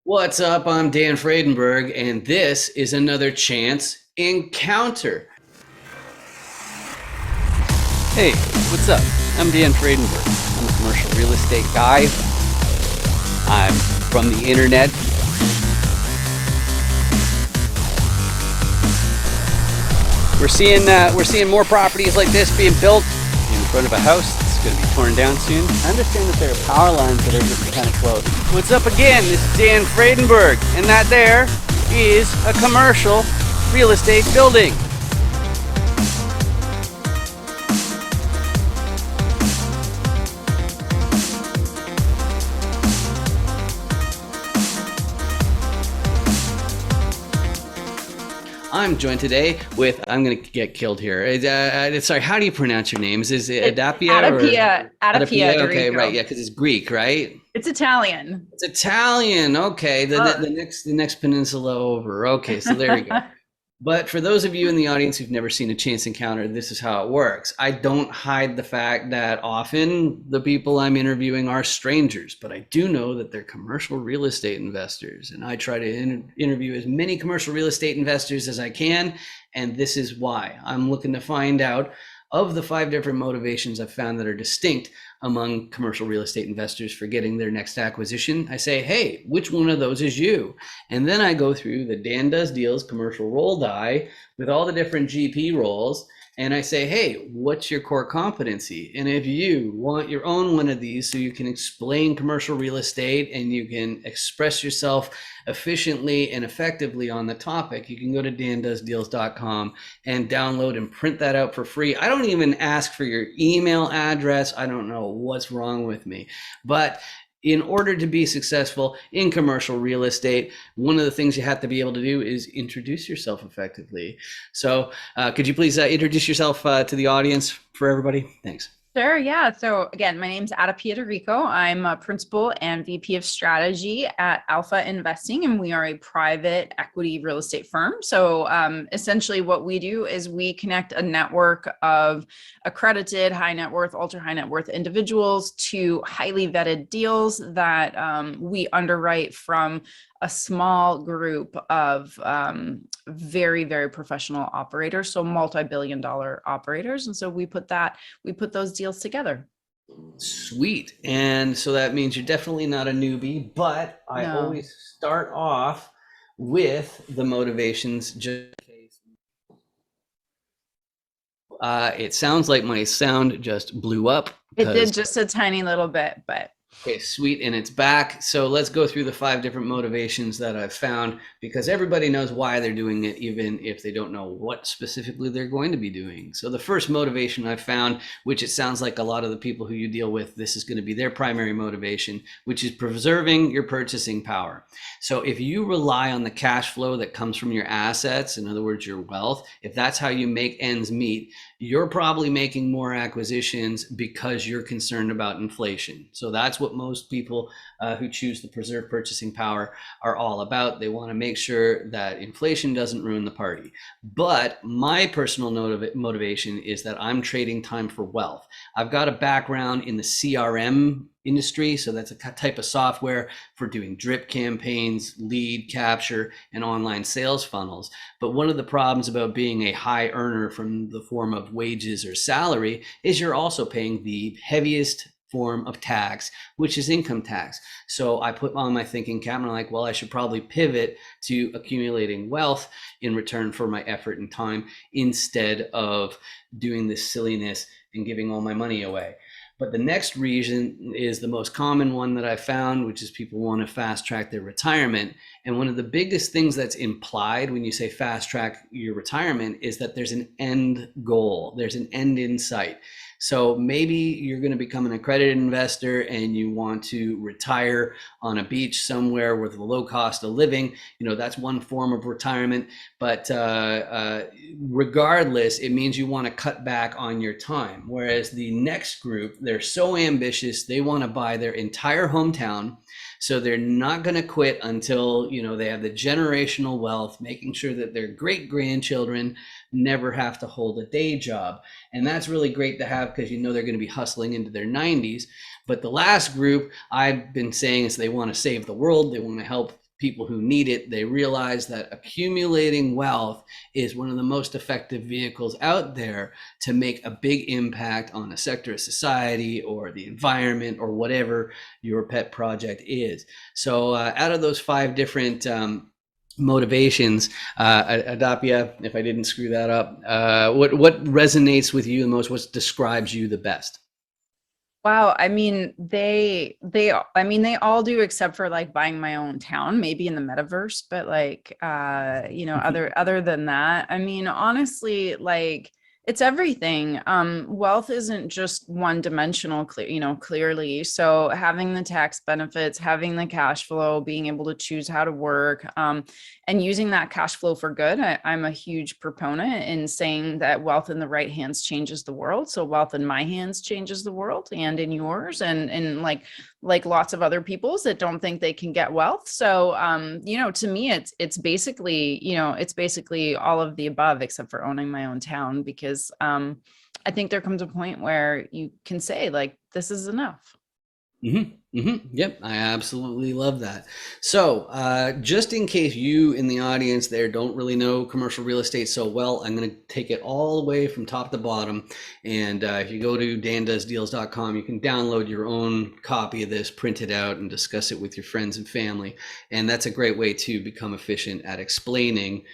What's up? I'm Dan Fredenberg, and this is another chance encounter. Hey, what's up? I'm Dan Fredenberg. I'm a commercial real estate guy. I'm from the internet. We're seeing more properties like this being built in front of a house that's going to be torn down soon. I understand that there are power lines that are just kind of close. What's up again? This is Dan Fredenberg, and that there is a commercial real estate building. I'm joined today with, I'm going to get killed here. Sorry, how do you pronounce your name? Is it It's AdaPia or AdaPia Okay, right. Dorico. Yeah, because it's Greek, right? It's Italian. It's Italian. Okay, the next peninsula over. Okay, so there you go. But for those of you in the audience who've never seen a chance encounter, this is how it works. I don't hide the fact that often the people I'm interviewing are strangers, but I do know that they're commercial real estate investors. And I try to interview as many commercial real estate investors as I can. And this is why I'm looking to find out of the 5 different motivations I've found that are distinct among commercial real estate investors for getting their next acquisition. I say, hey, which one of those is you? And then I go through the Dan Does Deals commercial roll die with all the different GP roles. And I say, hey, what's your core competency? And if you want your own one of these so you can explain commercial real estate and you can express yourself efficiently and effectively on the topic, you can go to dandoesdeals.com and download and print that out for free. I don't even ask for your email address. I don't know what's wrong with me. But in order to be successful in commercial real estate, one of the things you have to be able to do is introduce yourself effectively. So could you please introduce yourself to the audience for everybody? Thanks. Sure, yeah. So again, my name's AdaPia Dorico. I'm a principal and VP of strategy at Alpha Investing, and we are a private equity real estate firm. So essentially what we do is we connect a network of accredited high net worth, ultra high net worth individuals to highly vetted deals that we underwrite from a small group of very, very professional operators, so multi-billion-dollar operators. And so we put those deals together. Sweet. And so that means you're definitely not a newbie, but I always start off with the motivations just in case. It sounds like my sound just blew up. It did just a tiny little bit, but okay, sweet, and it's back. So let's go through the 5 different motivations that I've found, because everybody knows why they're doing it, even if they don't know what specifically they're going to be doing. So the first motivation I found, which it sounds like a lot of the people who you deal with, this is going to be their primary motivation, which is preserving your purchasing power. So if you rely on the cash flow that comes from your assets, in other words, your wealth, if that's how you make ends meet, you're probably making more acquisitions because you're concerned about inflation. So that's what most people who choose to preserve purchasing power are all about. They want to make sure that inflation doesn't ruin the party. But my personal motivation is that I'm trading time for wealth. I've got a background in the CRM industry. So that's a type of software for doing drip campaigns, lead capture, and online sales funnels. But one of the problems about being a high earner from the form of wages or salary is you're also paying the heaviest form of tax, which is income tax. So I put on my thinking cap and I'm like, well, I should probably pivot to accumulating wealth in return for my effort and time instead of doing this silliness and giving all my money away. But the next reason is the most common one that I found, which is people want to fast track their retirement. And one of the biggest things that's implied when you say fast track your retirement is that there's an end goal, there's an end in sight. So maybe you're going to become an accredited investor and you want to retire on a beach somewhere with a low cost of living. You know, that's one form of retirement. But regardless, it means you want to cut back on your time. Whereas the next group, they're so ambitious, they want to buy their entire hometown. So they're not going to quit until, you know, they have the generational wealth, making sure that their great grandchildren never have to hold a day job. And that's really great to have because you know they're going to be hustling into their 90s. But the last group I've been saying is they want to save the world. They want to help people who need it, they realize that accumulating wealth is one of the most effective vehicles out there to make a big impact on a sector of society or the environment or whatever your pet project is. So out of those 5 different motivations, AdaPia, if I didn't screw that up, what resonates with you the most? What describes you the best? Wow, I mean, they all do, except for like buying my own town, maybe in the metaverse, but like other than that, I mean, honestly, like it's everything. Wealth isn't just one dimensional, clearly. So having the tax benefits, having the cash flow, being able to choose how to work, and using that cash flow for good. I'm a huge proponent in saying that wealth in the right hands changes the world. So wealth in my hands changes the world, and in yours, and like lots of other people's that don't think they can get wealth. So to me, it's basically all of the above, except for owning my own town, because I think there comes a point where you can say, like, this is enough. Yep, I absolutely love that. So, just in case you in the audience there don't really know commercial real estate so well, I'm going to take it all the way from top to bottom. And if you go to dandoesdeals.com, you can download your own copy of this, print it out, and discuss it with your friends and family. And that's a great way to become efficient at explaining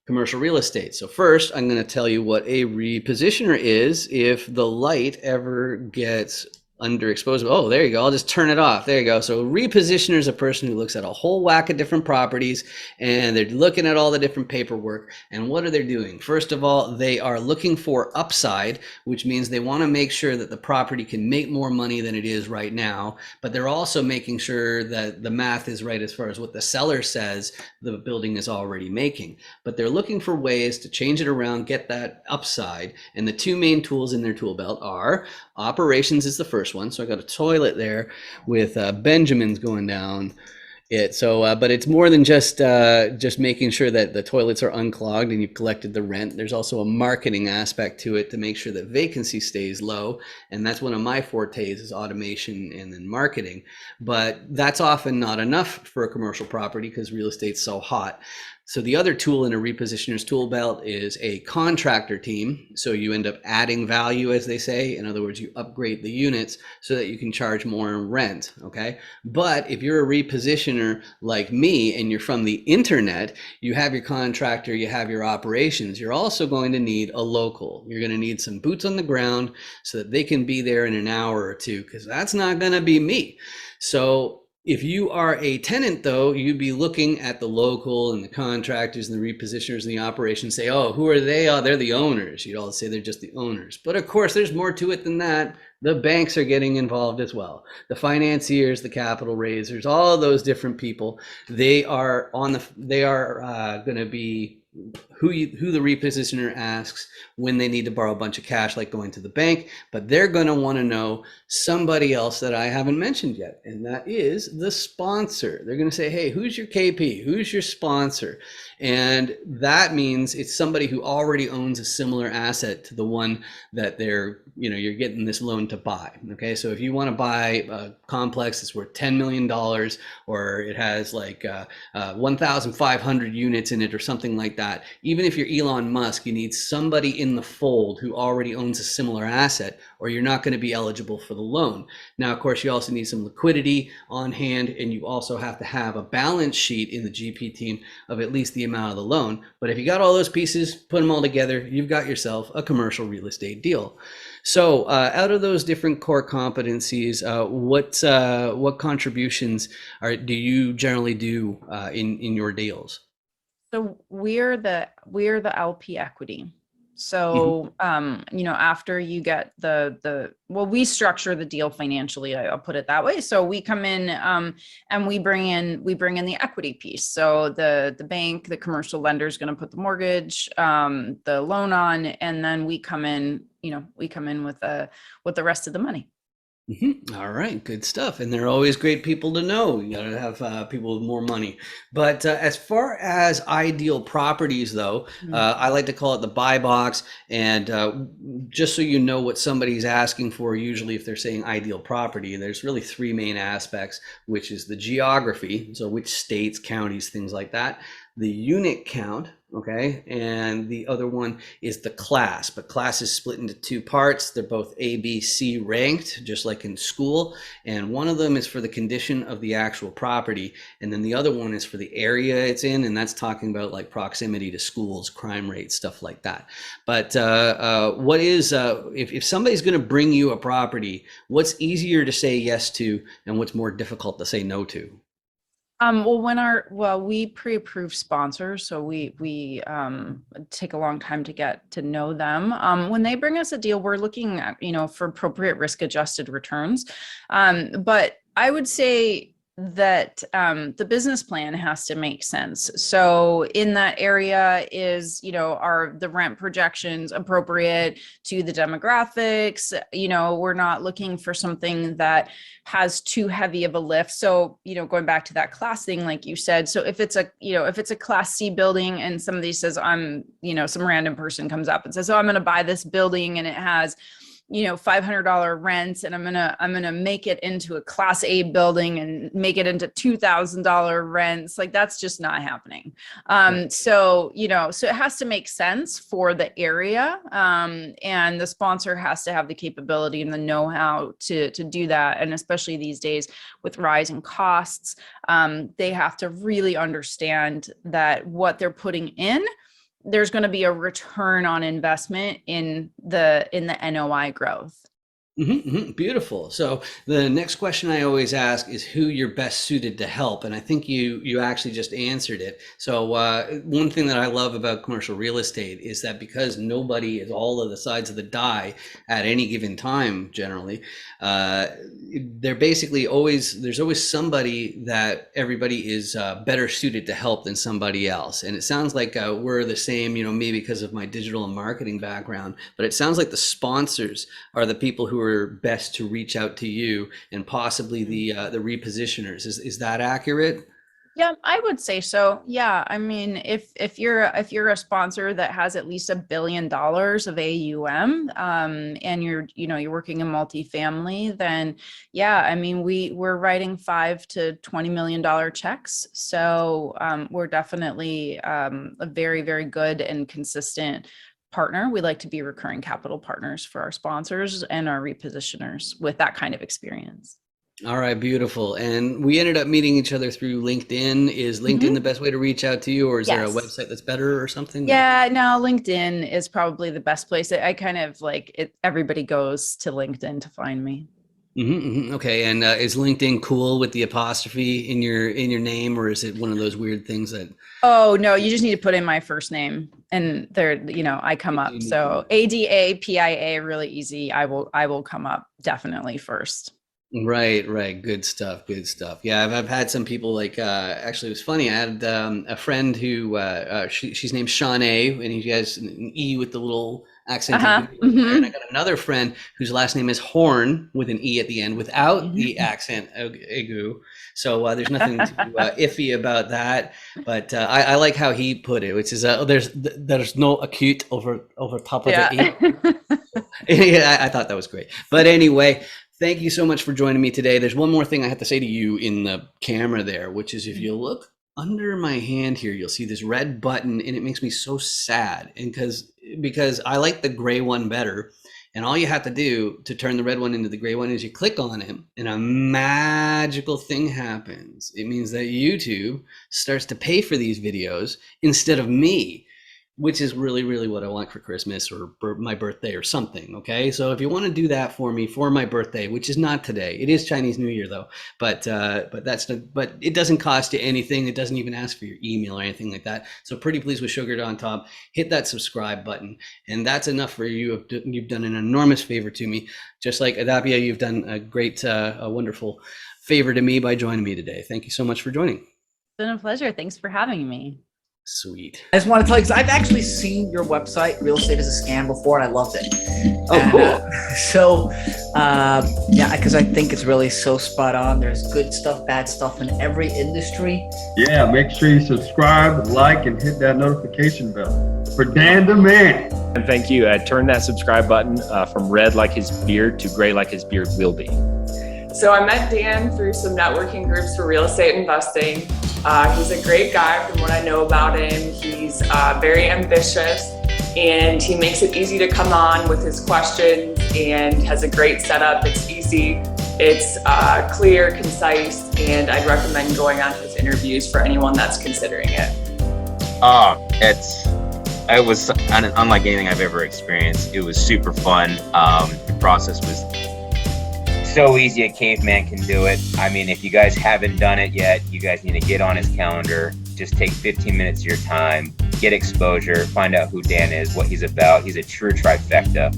commercial real estate. So first, I'm going to tell you what a repositioner is if the light ever gets underexposed. Oh, there you go. I'll just turn it off. There you go. So a repositioner is a person who looks at a whole whack of different properties, and they're looking at all the different paperwork. And what are they doing? First of all, they are looking for upside, which means they want to make sure that the property can make more money than it is right now. But they're also making sure that the math is right as far as what the seller says the building is already making. But they're looking for ways to change it around, get that upside. And the 2 main tools in their tool belt are operations is the first one. So I got a toilet there with Benjamins going down it. So, but it's more than just making sure that the toilets are unclogged and you've collected the rent. There's also a marketing aspect to it to make sure that vacancy stays low. And that's one of my fortes is automation and then marketing. But that's often not enough for a commercial property because real estate's so hot. So the other tool in a repositioner's tool belt is a contractor team. So you end up adding value, as they say. In other words, you upgrade the units so that you can charge more in rent, okay? But if you're a repositioner like me and you're from the internet, you have your contractor, you have your operations, you're also going to need a local. You're going to need some boots on the ground so that they can be there in an hour or two, because that's not going to be me. So if you are a tenant, though, you'd be looking at the local and the contractors and the repositioners and the operations, say, oh, who are they? Oh, they're the owners. You'd all say they're just the owners. But of course, there's more to it than that. The banks are getting involved as well. The financiers, the capital raisers, all of those different people, they are going to be who the repositioner asks when they need to borrow a bunch of cash, like going to the bank, but they're going to want to know somebody else that I haven't mentioned yet, and that is the sponsor. They're going to say, hey, who's your KP? Who's your sponsor? And that means it's somebody who already owns a similar asset to the one that you're getting this loan to buy. Okay, so if you want to buy a complex that's worth $10 million, or it has like 1,500 units in it or something like that, even if you're Elon Musk, you need somebody in the fold who already owns a similar asset, or you're not going to be eligible for the loan. Now, of course, you also need some liquidity on hand, and you also have to have a balance sheet in the GP team of at least the amount of the loan. But if you got all those pieces, put them all together, you've got yourself a commercial real estate deal. So out of those different core competencies, what contributions do you generally do in your deals? So we're the LP equity. So after you get we structure the deal financially, I'll put it that way. So we come in and we bring in the equity piece. So the bank, the commercial lender is going to put the mortgage, the loan on, and then we come in with the rest of the money. All right, good stuff. And they're always great people to know. You got to have people with more money. But as far as ideal properties, though, I like to call it the buy box. And just so you know what somebody's asking for, usually if they're saying ideal property, there's really three main aspects, which is the geography, so which states, counties, things like that, the unit count, okay, and the other one is the class. But class is split into two parts. They're both A, B, C ranked, just like in school, and one of them is for the condition of the actual property, and then the other one is for the area it's in, and that's talking about like proximity to schools, crime rates, stuff like that. But what is if somebody's going to bring you a property, what's easier to say yes to and what's more difficult to say no to? We pre-approve sponsors, so we take a long time to get to know them. When they bring us a deal, we're looking at, for appropriate risk-adjusted returns. But I would say that the business plan has to make sense. So in that area is, are the rent projections appropriate to the demographics? We're not looking for something that has too heavy of a lift. So, going back to that class thing, like you said, so if it's a class C building and somebody says, some random person comes up and says, oh, I'm going to buy this building and it has $500 rents, and I'm gonna make it into a class A building and make it into $2,000 rents. Like, that's just not happening. So it has to make sense for the area, and the sponsor has to have the capability and the know-how to do that. And especially these days with rising costs, they have to really understand that what they're putting in, there's going to be a return on investment in the NOI growth. Beautiful. So the next question I always ask is who you're best suited to help, and I think you actually just answered it. So one thing that I love about commercial real estate is that because nobody is all of the sides of the die at any given time, generally, they're basically there's always somebody that everybody is better suited to help than somebody else. And it sounds like we're the same, maybe because of my digital and marketing background, but it sounds like the sponsors are the people who are best to reach out to you, and possibly the repositioners. Is that accurate? Yeah, I would say so. Yeah, I mean, if you're a sponsor that has at least $1 billion of AUM, and you're working in multifamily, then yeah, I mean, we're writing $5 to $20 million checks. So we're definitely a very, very good and consistent partner. We like to be recurring capital partners for our sponsors and our repositioners with that kind of experience. All right, beautiful. And we ended up meeting each other through LinkedIn. Is LinkedIn the best way to reach out to you, or is there a website that's better or something? Yeah, no, LinkedIn is probably the best place. I kind of like it. Everybody goes to LinkedIn to find me. Okay, and is LinkedIn cool with the apostrophe in your name, or is it one of those weird things that? Oh no, you just need to put in my first name, and there, I come up. So AdaPia, really easy. I will come up definitely first. Right. Good stuff. Yeah, I've had some people like, actually, it was funny. I had a friend who, she's named Shawnee, and he has an E with the little accent. And I got another friend whose last name is Horn with an E at the end without the accent, egu. So there's nothing too iffy about that. But I like how he put it, which is there's no acute over top of the E. Yeah, I thought that was great. But anyway, thank you so much for joining me today. There's one more thing I have to say to you in the camera there, which is if you look under my hand here, you'll see this red button, and it makes me so sad. And because I like the gray one better. And all you have to do to turn the red one into the gray one is you click on it, and a magical thing happens. It means that YouTube starts to pay for these videos instead of me, which is really, really what I want for Christmas or my birthday or something. Okay. So if you want to do that for me for my birthday, which is not today, it is Chinese New Year though, but it doesn't cost you anything. It doesn't even ask for your email or anything like that. So Pretty Please with Sugar on top, hit that subscribe button. And that's enough for you. You've done an enormous favor to me. Just like AdaPia, you've done a great, a wonderful favor to me by joining me today. Thank you so much for joining. It's been a pleasure. Thanks for having me. Sweet. I just want to tell you, because I've actually seen your website, Real Estate is a Scam, before, and I loved it. Oh, And, cool. Yeah, because I think it's really so spot on. There's good stuff, bad stuff in every industry. Yeah, make sure you subscribe, like, and hit that notification bell. For Dan the Man. And thank you. Turn that subscribe button from red like his beard to gray like his beard will be. So I met Dan through some networking groups for real estate investing. He's a great guy from what I know about him. He's very ambitious and he makes it easy to come on with his questions and has a great setup. It's easy, it's clear, concise, and I'd recommend going on his interviews for anyone that's considering it. It was unlike anything I've ever experienced. It was super fun. The process was so easy, a caveman can do it. I mean, if you guys haven't done it yet, you guys need to get on his calendar. Just take 15 minutes of your time, get exposure, find out who Dan is, what he's about. He's a true trifecta.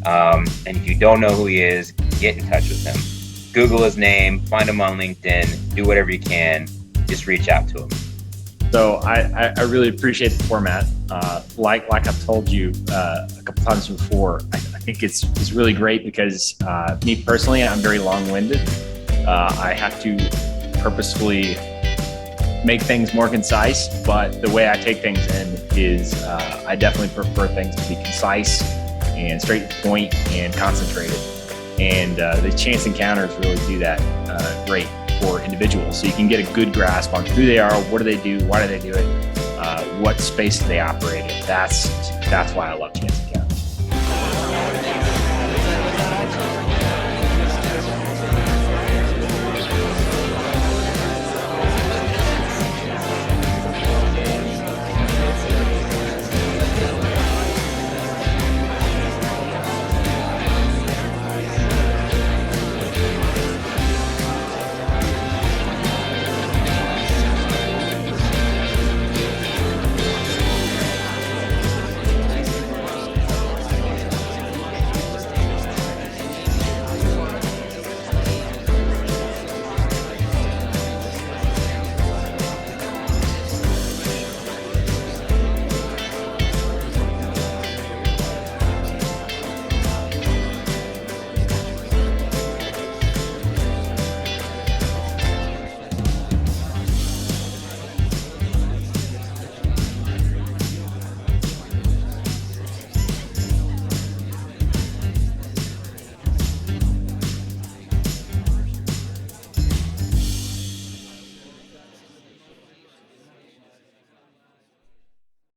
And if you don't know who he is, get in touch with him. Google his name, find him on LinkedIn, do whatever you can, just reach out to him. So I really appreciate the format. Like I've told you a couple times before, I think it's really great because me personally, I'm very long-winded. I have to purposefully make things more concise, but the way I take things in is I definitely prefer things to be concise and straight to the point and concentrated. And the chance encounters really do that great for individuals. So you can get a good grasp on who they are, what do they do, why do they do it, what space do they operate in. That's why I love chance encounters.